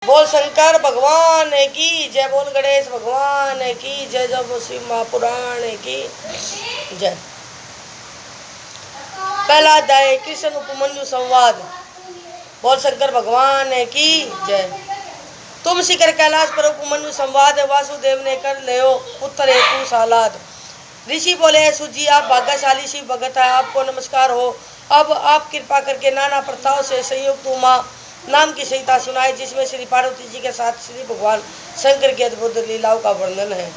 बोल शंकर भगवान की जय, बोल गणेश भगवान की जय, जब शिव महापुराण की जय। पहला अध्याय कृष्ण उपमन्यु संवाद। बोल शंकर भगवान की जय। तुम शिखर कैलाश पर उपमन्यु संवाद वासुदेव ने कर ले पुत्र हेतु सालाद। ऋषि बोले, सुजी आप भाग्यशाली शिव भगत है, आपको नमस्कार हो। अब आप कृपा करके नाना प्रथाओं से संयुक्त उमा नाम की संहिता सुनाए, जिसमें श्री पार्वती जी के साथ श्री भगवान शंकर की अद्भुत लीलाओं का वर्णन है।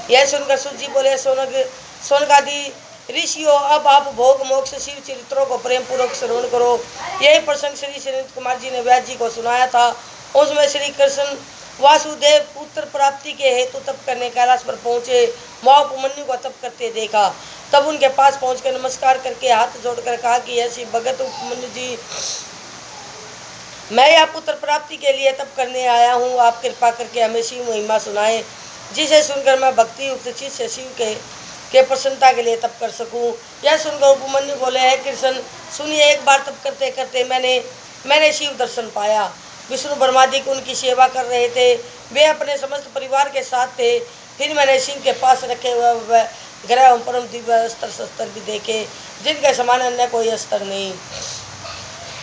यह सुनकर सुजी बोले, सोनकादि ऋषियों, अब आप भोग मोक्ष शिव चरित्रों को प्रेम पूर्वक श्रवण करो। यही प्रसंग श्री श्रीनित कुमार जी ने व्यास जी को सुनाया था। उसमें श्री कृष्ण वासुदेव पुत्र प्राप्ति के हेतु तप करने कैलाश पर पहुंचे। वहाँ उपमन्यु को तप करते देखा। तब उनके पास पहुंचकर नमस्कार करके हाथ जोड़कर कहा कि ऐसी भगत उपमन्यु जी, मैं यह पुत्र प्राप्ति के लिए तप करने आया हूँ। आप कृपा करके हमें शिव महिमा सुनाएं, जिसे सुनकर मैं भक्ति युक्त चित्त से शिव के प्रसन्नता के लिए तप कर सकूं। यह सुनकर उपमन्यु बोले, है कृष्ण सुनिए, एक बार तप करते करते मैंने शिव दर्शन पाया। विष्णु ब्रह्मादि उनकी सेवा कर रहे थे। वे अपने समस्त परिवार के साथ थे। फिर मैंने शिव के पास रखे हुए ग्रह एवं परम दिव्य अस्त्र शस्त्र भी देखे, जिनके समान अन्य कोई अस्त्र नहीं।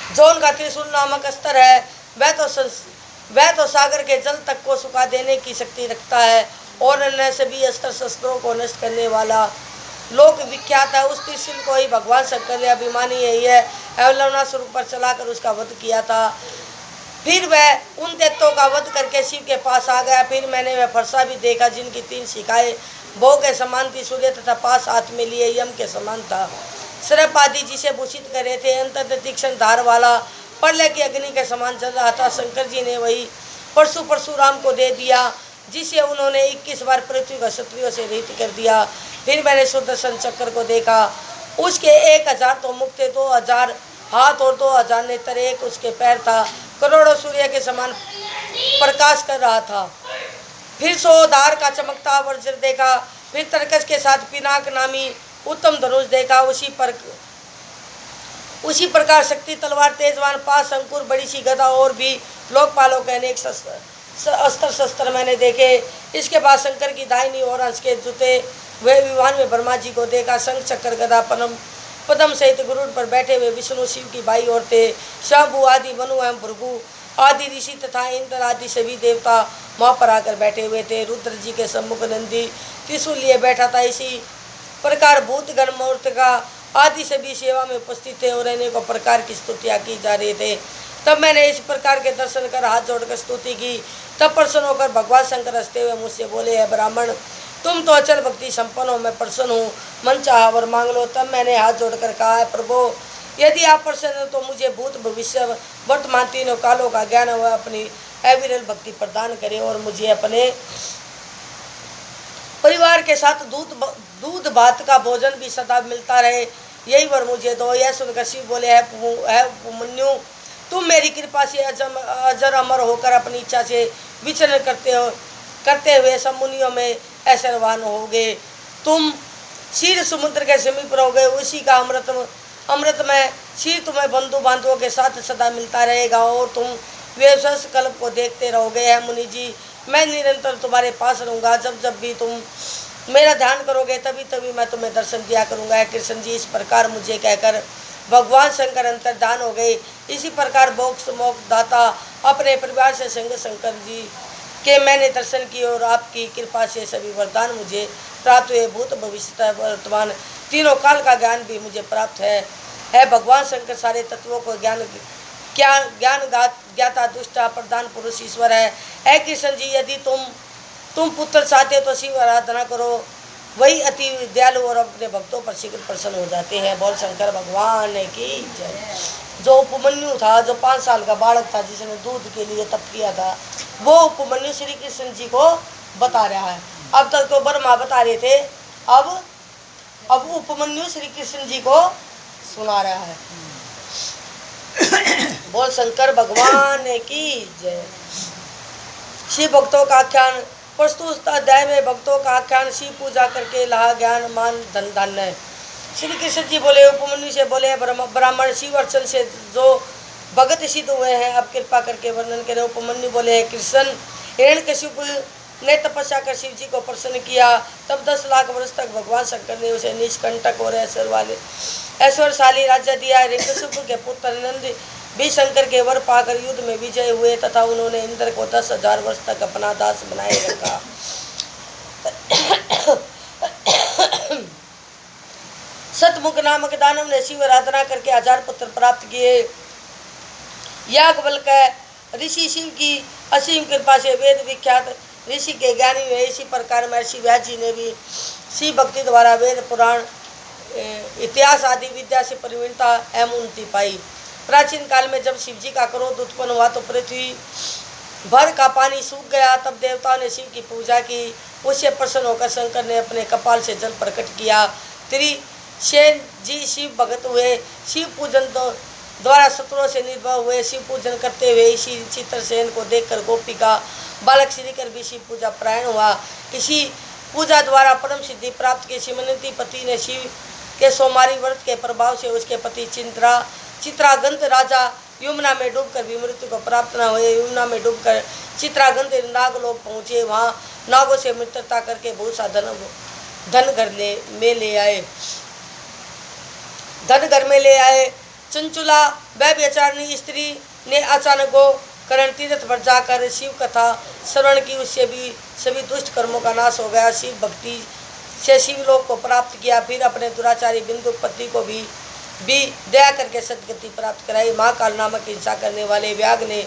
जो उनका त्रिशूल नामक अस्त्र है, वह तो सागर के जल तक को सुखा देने की शक्ति रखता है और अन्य सभी अस्त्र शस्त्रों को नष्ट करने वाला लोक विख्यात है। उस त्रिशूल को ही भगवान शंकर ने अभिमानी यही है अवलंबना स्वरूप पर चलाकर उसका वध किया था। फिर वह उन दैत्यों का वध करके शिव के पास आ गया। फिर मैंने वह फरसा भी देखा, जिनकी 3 शिखाएं भोग के समान थी। सूर्य तथा पास हाथ में लिए यम के समान था। सर्प आदि जिसे भूषित कर रहे थे। अंततः तीक्ष्ण धार वाला प्रलय की अग्नि के समान चल रहा था। शंकर जी ने वही परशुराम को दे दिया, जिसे उन्होंने 21 बार पृथ्वी को क्षत्रियों से रहित कर दिया। फिर मैंने सुदर्शन चक्र को देखा। उसके 1000 तो मुख थे, 2000 हाथ और 2000 नेत्र, एक उसके पैर था। करोड़ों सूर्य के समान प्रकाश कर रहा था। फिर 100 धार का चमकता वज्र देखा। फिर तरकस के साथ पिनाक नामी उत्तम धनुष देखा। उसी प्रकार शक्ति तलवार, तेजवान पास, अंकुर, बड़ी सी गदा और भी लोकपालों के अनेक अस्त्र शस्त्र मैंने देखे। इसके बाद शंकर की दाहिनी और अंश के जुते वे विमान में ब्रह्मा जी को देखा। शंख चक्र गदा पदम सहित गुरुड़ पर बैठे हुए विष्णु शिव की बाई ओर थे। शंभु आदि मनु एवं भृगु आदि ऋषि तथा इंद्र आदि सभी देवता वहाँ पर आकर बैठे हुए थे। रुद्र जी के सम्मुख नंदी त्रिशूल लिए बैठा था। इसी प्रकार भूत गण मूर्तिका आदि सभी सेवा में उपस्थित थे और अनेकों प्रकार की स्तुतियाँ की जा रहे थे। तब मैंने इस प्रकार के दर्शन कर हाथ जोड़कर स्तुति की। तब प्रसन्न होकर भगवान शंकर हंसते हुए मुझसे बोले, है ब्राह्मण, तुम तो अचल भक्ति संपन्न हो, मैं प्रसन्न हूँ, मन चाहा वर मांग लो। तब मैंने हाथ जोड़कर कहा, है प्रभु, यदि आप प्रसन्न हो तो मुझे भूत भविष्य वर्तमान तीनों कालों का ज्ञान हुआ अपनी अविरल भक्ति प्रदान करे और मुझे अपने परिवार के साथ दूध भात का भोजन भी सदा मिलता रहे, यही वर मुझे दो। यह सुनकर शिव बोले, है उपमन्यु, तुम मेरी कृपा से अजर अमर होकर अपनी इच्छा से विचरण करते हुए सब मुनियों में ऐश्वर्यवान होगे। तुम क्षीर समुद्र के समीप रहोगे। उसी का अमृतमय क्षीर तुम्हें बंधु बांधवों के साथ सदा मिलता रहेगा और तुम व्यवसाय कल्प को देखते रहोगे। है मुनि जी, मैं निरंतर तुम्हारे पास रहूँगा। जब भी तुम मेरा ध्यान करोगे तभी मैं तुम्हें दर्शन दिया करूँगा। है कृष्ण जी, इस प्रकार मुझे कहकर भगवान शंकर अंतर्धान हो गए। इसी प्रकार मोक्ष दाता अपने परिवार से शंकर जी के मैंने दर्शन किए और आपकी कृपा से सभी वरदान मुझे प्राप्त हुए। भूत भविष्य वर्तमान तीनों काल का ज्ञान भी मुझे प्राप्त है। भगवान शंकर सारे तत्वों को ज्ञान ज्ञाता दुष्टा प्रधान पुरुष ईश्वर है। कृष्ण जी, यदि तुम पुत्र चाहते हो तो शिव आराधना करो, वही अति दयालु और अपने भक्तों पर शीघ्र प्रसन्न हो जाते हैं। बोल शंकर भगवान की जय। जो उपमन्यु था, जो 5 साल का बालक था, जिसने दूध के लिए तप किया था, वो उपमन्यु श्री कृष्ण जी को बता रहा है। अब तक तो ब्रह्मा बता रहे थे, अब उपमन्यु श्री कृष्ण जी को सुना रहा है। बोल शंकर भगवान की जय। शिव भक्तों का आख्यान। प्रस्तुत अध्याय में भक्तों का आख्यान शिव पूजा करके लाहा ज्ञान मान धन धान्य। श्री कृष्ण जी बोले, उपमन्यु से बोले, ब्राह्मण शिव अर्चन से जो भगत सिद्ध हुए हैं, अब कृपा करके वर्णन करें। उपमन्यु बोले हैं कृष्ण, हिरण्यकशिपु ने तपस्या कर शिव जी को प्रसन्न किया, तब 10 लाख वर्ष तक भगवान शंकर ने उसे निष्कंटक और ऐश्वर्यशाली राज्य दिया। हिरण्यकशिपु के पुत्र नंद भी शंकर के वर पाकर युद्ध में विजय हुए तथा उन्होंने इंद्र को 10,000 वर्ष तक अपना दास बनाए रखा। सतमुख नामक दानव ने शिव आराधना करके 1000 पुत्र प्राप्त किए। याज्ञवल्क्य के ऋषि शिव की असीम कृपा से वेद विख्यात ऋषि के ज्ञानी हुए। इसी प्रकार महर्षि व्यास जी ने भी शिव भक्ति द्वारा वेद पुराण इतिहास आदि विद्या से प्रवीणता एवं उन्नति पाई। प्राचीन काल में जब शिव जी का क्रोध उत्पन्न हुआ तो पृथ्वी भर का पानी सूख गया। तब देवताओं ने शिव की पूजा की। उससे प्रसन्न होकर शंकर ने अपने कपाल से जल प्रकट किया। त्रिसेन जी शिव भक्त हुए। शिव पूजन द्वारा शत्रुओं से निर्भय हुए। शिव पूजन करते हुए इसी चित्रसेन को देखकर गोपिका बालक श्रीकर भी शिव पूजा परायण हुआ। इसी पूजा द्वारा परम सिद्धि प्राप्त की। सिमंती पति ने शिव के सोमवारी व्रत के प्रभाव से उसके पति चित्रागंध राजा यमुना में डूबकर भी मृत्यु को प्राप्त न हुए। यमुना में डूबकर चित्रागंध नागलोक पहुँचे। वहाँ नागों से मित्रता करके बहुत सा धन घर में ले आए। चंचुला व्यभिचारिणी स्त्री ने अचानक गोकर्ण तीर्थ पर जाकर शिव कथा श्रवण की। उससे भी सभी दुष्ट कर्मों का नाश हो गया। शिव भक्ति से शिवलोक को प्राप्त किया। फिर अपने दुराचारी बिंदु पति को भी दया करके सदगति प्राप्त कराई। महाकाल नामक हिंसा करने वाले व्याघ ने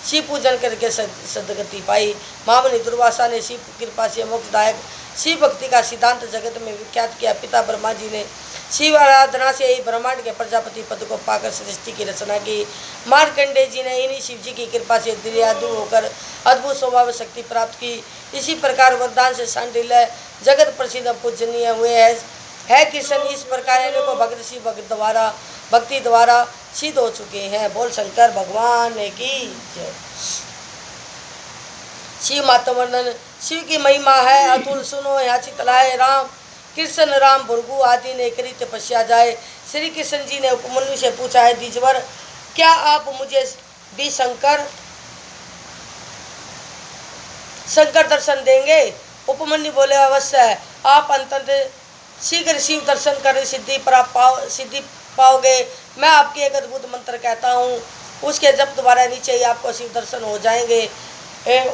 शिव पूजन करके सदगति पाई। महामुनि दुर्वासा ने शिव कृपा से मोक्षदायक शिव भक्ति का सिद्धांत जगत में विख्यात किया। पिता ब्रह्मा जी ने शिव आराधना से ही ब्रह्मांड के प्रजापति पद को पाकर सृष्टि की रचना की। मार्कंडेय जी ने इन्हीं शिव जी की कृपा से दयालु होकर अद्भुत स्वभाव शक्ति प्राप्त की। इसी प्रकार वरदान से शांडिल्य जगत प्रसिद्ध पूजनीय हुए है कृष्ण। इस प्रकार को भक्त शिव भक्ति द्वारा सिद्ध हो चुके हैं। बोल शंकर भगवान की जय। शिव माता वर्णन। शिव की महिमा है अतुल, सुनो यहाँ चितलाए। राम कृष्ण राम भृगु आदि ने करी तपस्या जाए। श्री कृष्ण जी ने उपमन्यु से पूछा है द्विजवर, क्या आप मुझे भी शंकर दर्शन देंगे? उपमन्यु बोले अवश्य है। आप अंततः शीघ्र शिव दर्शन कर सिद्धि पाओगे। मैं आपकी एक अद्भुत मंत्र कहता हूँ, उसके जप द्वारा नीचे ही आपको शिव दर्शन हो जाएंगे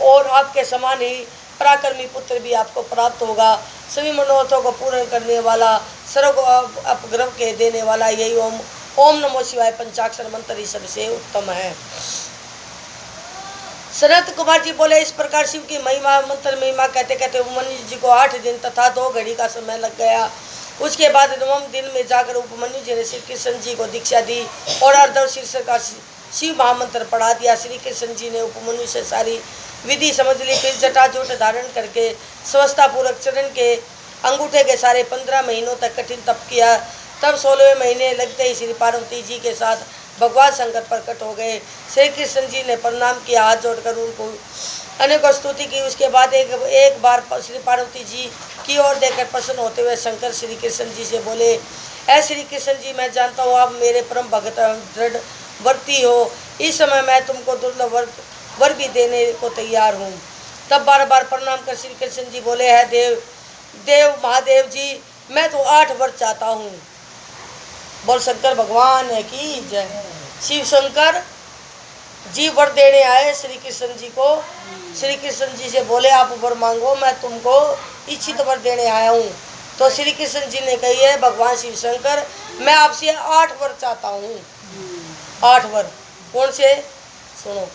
और आपके समान ही पराक्रमी पुत्र भी आपको प्राप्त होगा। सभी मनोरथों को पूर्ण करने वाला, सर्व अपग्रह के देने वाला यही ओम नमो शिवाय पंचाक्षर मंत्र ही सबसे उत्तम है। सनत कुमार जी बोले इस प्रकार शिव की महिमा मंत्र महिमा कहते कहते उपमन्यु जी को 8 दिन तथा 2 घड़ी का समय लग गया। उसके बाद 9वें दिन में जाकर उपमन्यु जी ने श्री कृष्ण जी को दीक्षा दी और अर्धव शीर्षक का शिव महामंत्र पढ़ा दिया। श्री कृष्ण जी ने उपमन्यु से सारी विधि समझ ली। फिर जटाजूट धारण करके स्वस्थतापूर्वक चरण के अंगूठे के सारे 15 महीनों तक कठिन तप किया। तब 16वें महीने लगते ही श्री पार्वती जी के साथ भगवान शंकर प्रकट हो गए। श्री कृष्ण जी ने प्रणाम किया, हाथ जोड़कर उनको अनेक स्तुति की। उसके बाद एक बार श्री पार्वती जी की ओर देखकर प्रसन्न होते हुए शंकर श्री कृष्ण जी से बोले, ऐ श्री कृष्ण जी, मैं जानता हूँ आप मेरे परम भक्त दृढ़ वर्ती हो। इस समय मैं तुमको दुर्लभ वर भी देने को तैयार हूँ। तब बार बार प्रणाम कर श्री कृष्ण जी बोले, है देव महादेव जी, मैं तो 8 वर चाहता हूँ। बोल शंकर भगवान की जय। शिव शंकर जी वर देने आए श्री कृष्ण जी को। श्री कृष्ण जी से बोले आप वर मांगो, मैं तुमको इच्छित वर देने आया हूँ। तो श्री कृष्ण जी ने कही है भगवान शिव शंकर, मैं आपसे 8 वर चाहता हूँ। 8 वर कौन से? सुनो,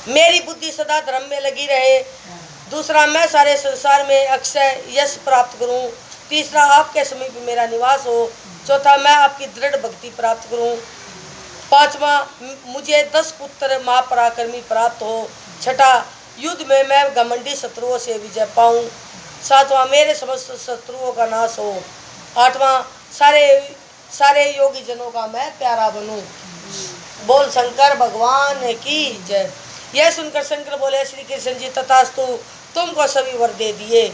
मेरी बुद्धि सदा धर्म में लगी रहे। दूसरा, मैं सारे संसार में अक्षय यश प्राप्त करूं। तीसरा, आपके समीप मेरा निवास हो। चौथा, मैं आपकी दृढ़ भक्ति प्राप्त करूं। पांचवा, मुझे 10 पुत्र महापराक्रमी प्राप्त हो। छठा, युद्ध में मैं घमंडी शत्रुओं से विजय पाऊं। सातवां, मेरे समस्त शत्रुओं का नाश हो। आठवां, सारे योगी जनों का मैं प्यारा बनूं। बोल शंकर भगवान की जय। यह सुनकर शंकर बोले, श्री कृष्ण जी तथास्तु, तुमको सभी वर दे दिए।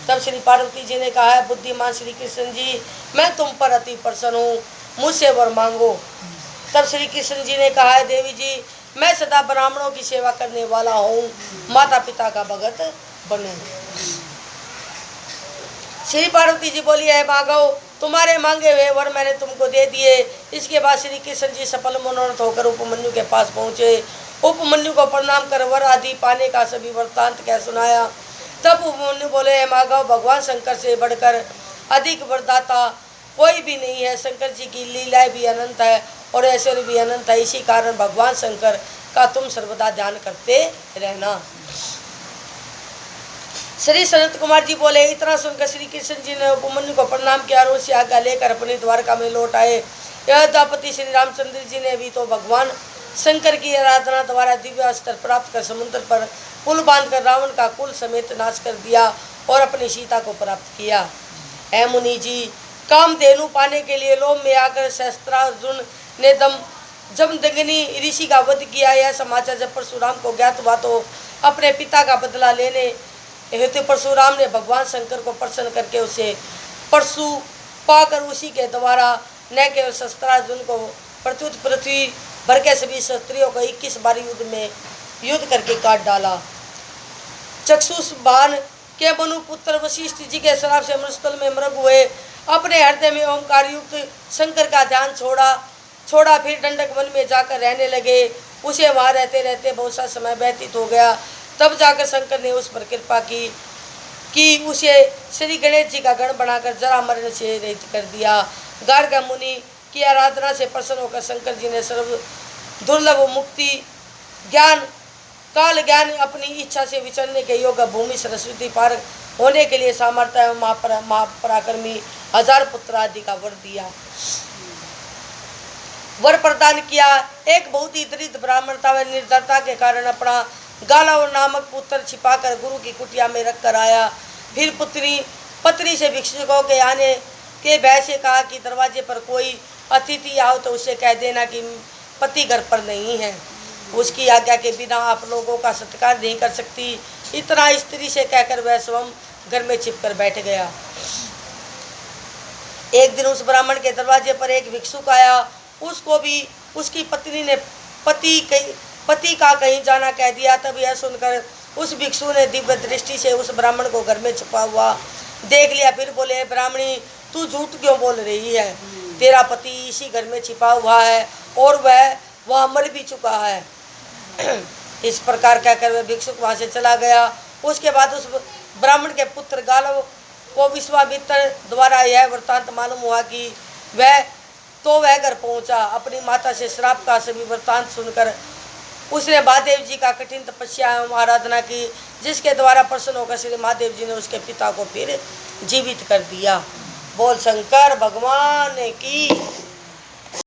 तब श्री पार्वती जी ने कहा है, बुद्धिमान श्री कृष्ण जी, मैं तुम पर अति प्रसन्न हूँ, मुझसे वर मांगो। तब श्री कृष्ण जी ने कहा है, देवी जी मैं सदा ब्राह्मणों की सेवा करने वाला हूँ, माता पिता का भगत बने। श्री पार्वती जी बोली है, भागव तुम्हारे मांगे हुए वर मैंने तुमको दे दिए। इसके बाद श्री कृष्ण जी सफल मनोरथ होकर उपमन्यु के पास पहुँचे। उपमन्यु को प्रणाम कर वर आदि पाने का सभी वृत्तांत कह सुनाया। तब उपमन्यु बोले, है माधव भगवान शंकर से बढ़कर अधिक वरदाता कोई भी नहीं है। शंकर जी की लीलाएं भी अनंत है और ऐश्वर्य भी अनंत है। इसी कारण भगवान शंकर का तुम सर्वदा ध्यान करते रहना। श्री सनत कुमार जी बोले, इतना सुनकर श्री कृष्ण जी ने उपमन्यु को प्रणाम किया और उससे आज्ञा लेकर अपनी द्वारका में लौट आए। अयोध्यापति श्री रामचंद्र जी ने भी तो भगवान शंकर की आराधना द्वारा दिव्य अस्त्र प्राप्त कर समुद्र पर पुल बांधकर रावण का कुल समेत नाश कर दिया और अपनी सीता को प्राप्त किया। ऐ मुनि जी, कामधेनु पाने के लिए लोभ में आकर शस्त्रार्जुन ने जमदग्नि ऋषि का वध किया। यह समाचार जब परशुराम को ज्ञात हुआ तो अपने पिता का बदला लेने हेतु परशुराम ने भगवान शंकर को प्रसन्न करके उसे परशु पाकर उसी के द्वारा न केवल शस्त्रार्जुन को प्रत्युत पृथ्वी भर के सभी क्षत्रियों को 21 बार युद्ध करके काट डाला। चक्षुष बाण के मनु पुत्र वशिष्ठ जी के श्राप से मरुस्थल में मृग हुए। अपने हृदय में ओंकार युक्त शंकर का ध्यान छोड़ा फिर दंडक वन में जाकर रहने लगे। उसे वहाँ रहते रहते बहुत सा समय व्यतीत हो गया। तब जाकर शंकर ने उस पर कृपा की कि उसे श्री गणेश जी का गण बनाकर जरा मरण से रहित कर दिया। गार्ग मुनि की आराधना से प्रसन्न होकर शंकर जी ने सर्व दुर्लभ मुक्ति ज्ञान काल ज्ञान अपनी इच्छा से विचरने के योग्य भूमि सरस्वती पार होने के लिए सामर्थ्य एवं महापराक्रमी 1000 पुत्र आदि का वर दिया, वर प्रदान किया। एक बहुत ही दरिद्र ब्राह्मण था, वह निर्धनता के कारण अपना गालाव नामक पुत्र छिपाकर गुरु की कुटिया में रख कर आया। फिर पत्नी से भिक्षुकों के आने के भय से कहा कि दरवाजे पर कोई अतिथि आओ तो उसे कह देना कि पति घर पर नहीं है, उसकी आज्ञा के बिना आप लोगों का सत्कार नहीं कर सकती। इतना स्त्री से कहकर वह स्वयं घर में छिपकर बैठ गया। एक दिन उस ब्राह्मण के दरवाजे पर एक भिक्षुक आया। उसको भी उसकी पत्नी ने पति का कहीं जाना कह दिया। तब यह सुनकर उस भिक्षु ने दिव्य दृष्टि से उस ब्राह्मण को घर में छुपा हुआ देख लिया। फिर बोले, ब्राह्मणी तू झूठ क्यों बोल रही है? तेरा पति इसी घर में छिपा हुआ है और वह मर भी चुका है। इस प्रकार कहकर वह भिक्षुक वहाँ से चला गया। उसके बाद उस ब्राह्मण के पुत्र गालव को विश्वामित्र द्वारा यह वृत्तांत मालूम हुआ कि वह घर पहुँचा। अपनी माता से श्राप का सभी वृत्तांत सुनकर उसने महादेव जी का कठिन तपस्या एवं आराधना की, जिसके द्वारा प्रसन्न होकर श्री महादेव जी ने उसके पिता को फिर जीवित कर दिया। बोल शंकर भगवान की।